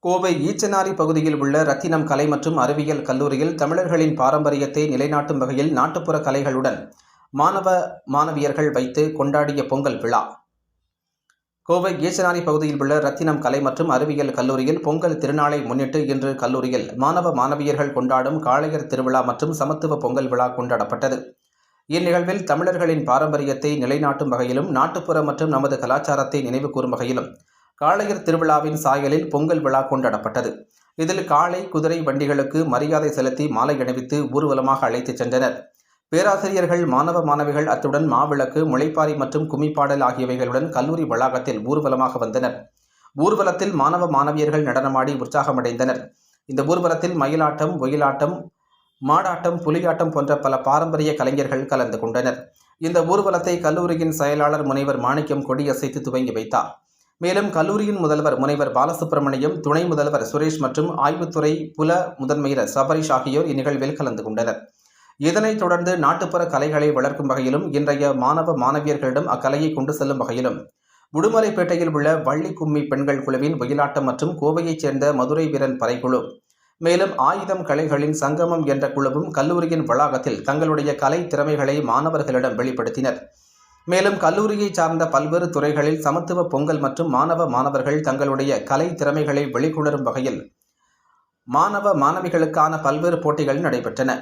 கோவை ஈச்சனாரி பகுதியில் உள்ள ரத்தினம் கலை மற்றும் அறிவியல் கல்லூரியில் தமிழர்களின் பாரம்பரியத்தை நிலைநாட்டும் வகையில் நாட்டுப்புற கலைகளுடன் மாணவ மாணவியர்கள் வைத்து கொண்டாடிய பொங்கல் விழா. கோவை ஈச்சனாரி பகுதியில் உள்ள ரத்தினம் கலை மற்றும் அறிவியல் கல்லூரியில் பொங்கல் திருநாளை முன்னிட்டு இன்று கல்லூரியில் மாணவ மாணவியர்கள் கொண்டாடும் காளையர் திருவிழா மற்றும் சமத்துவ பொங்கல் விழா கொண்டாடப்பட்டது. இந்நிகழ்வில் தமிழர்களின் பாரம்பரியத்தை நிலைநாட்டும் வகையிலும் நாட்டுப்புற மற்றும் நமது கலாச்சாரத்தை நினைவு கூறும் வகையிலும் காளையர் திருவிழாவின் சாயலில் பொங்கல் விழா கொண்டாடப்பட்டது. இதில் காளை, குதிரை வண்டிகளுக்கு மரியாதை செலுத்தி மாலை அணிவித்து ஊர்வலமாக அழைத்துச் சென்றனர். பேராசிரியர்கள், மாணவ மாணவிகள் அத்துடன் மாவிளக்கு, முளைப்பாரி மற்றும் கும்மிப்பாடல் ஆகியவைகளுடன் கல்லூரி வளாகத்தில் ஊர்வலமாக வந்தனர். ஊர்வலத்தில் மாணவ மாணவியர்கள் நடனமாடி உற்சாகமடைந்தனர். இந்த ஊர்வலத்தில் மயிலாட்டம், ஒயிலாட்டம், மாடாட்டம், புலியாட்டம் போன்ற பல பாரம்பரிய கலைஞர்கள் கலந்து கொண்டனர். இந்த ஊர்வலத்தை கல்லூரியின் செயலாளர் முனைவர் மாணிக்கம் கொடியசைத்து துவங்கி வைத்தார். மேலும் கல்லூரியின் முதல்வர் முனைவர் பாலசுப்ரமணியம், துணை முதல்வர் சுரேஷ் மற்றும் ஆய்வுத்துறை புல முதன்மையர் சபரிஷ் ஆகியோர் இந்நிகழ்வில் கலந்து கொண்டனர். இதனைத் தொடர்ந்து நாட்டுப்புற கலைகளை வளர்க்கும் வகையிலும் இன்றைய மாணவ மாணவியர்களிடம் அக்கலையை கொண்டு செல்லும் வகையிலும் உடுமலைப்பேட்டையில் உள்ள வள்ளி கும்மி பெண்கள் குழுவின் ஒயிலாட்டம் மற்றும் கோவையைச் சேர்ந்த மதுரை வீரன் பறைக்குழு, மேலும் ஆயுதம் கலைகளின் சங்கமம் என்ற குழுவும் கல்லூரியின் வளாகத்தில் தங்களுடைய கலை திறமைகளை மாணவர்களிடம் வெளிப்படுத்தினர். மேலும் கல்லூரியை சார்ந்த பல்வேறு துறைகளில் சமத்துவ பொங்கல் மற்றும் மாணவ மாணவர்கள் தங்களுடைய கலை திறமைகளை வெளிக்கொணரும் வகையில் மாணவ மாணவிகளுக்கான பல்வேறு போட்டிகள் நடைபெற்றன.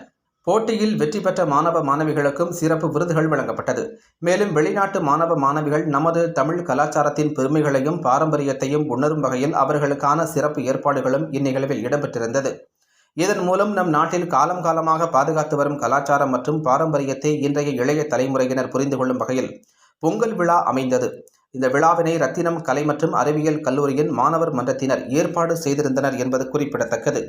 போட்டியில் வெற்றி பெற்ற மாணவ மாணவிகளுக்கும் சிறப்பு விருதுகள் வழங்கப்பட்டது. மேலும் வெளிநாட்டு மாணவ மாணவிகள் நமது தமிழ் கலாச்சாரத்தின் பெருமைகளையும் பாரம்பரியத்தையும் உணரும் வகையில் அவர்களுக்கான சிறப்பு ஏற்பாடுகளும் இந்நிகழ்வில் இடம்பெற்றிருந்தது. இதன் மூலம் நம் நாட்டில் காலம் காலமாக பாதுகாத்து வரும் கலாச்சாரம் மற்றும் பாரம்பரியத்தை இன்றைய இளைய தலைமுறையினர் புரிந்து கொள்ளும் வகையில் பொங்கல் விழா அமைந்தது. இந்த விழாவினை ரத்தினம் கலை மற்றும் அறிவியல் கல்லூரியின் மாணவர் மன்றத்தினர் ஏற்பாடு செய்திருந்தனர் என்பது குறிப்பிடத்தக்கது.